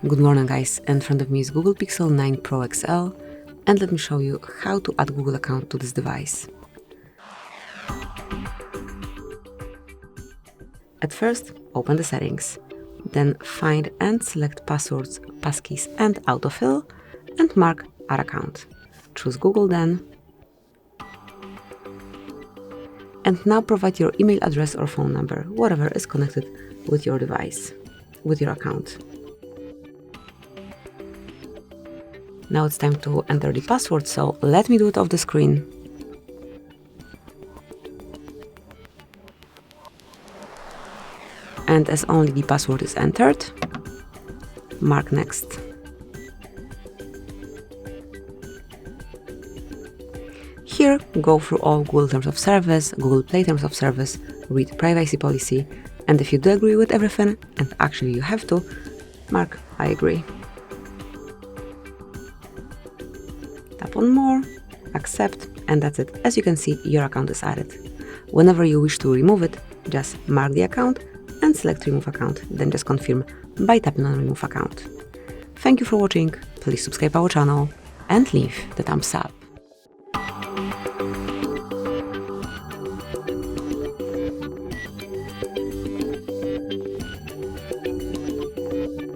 Good morning guys, in front of me is Google Pixel 9 Pro XL and let me show you how to add Google account to this device. At first, open the settings, then find and select passwords, passkeys and autofill and mark Add Account. Choose Google then. And now provide your email address or phone number, whatever is connected with your device, with your account. Now it's time to enter the password, so let me do it off the screen. And as only the password is entered, mark Next. Here, go through all Google Terms of Service, Google Play Terms of Service, read Privacy Policy, and if you do agree with everything, and actually you have to, mark I agree. Tap on More, Accept, and that's it. As you can see, your account is added. Whenever you wish to remove it, just mark the account and select Remove Account, then just confirm by tapping on Remove Account. Thank you for watching, please subscribe our channel and leave the thumbs up.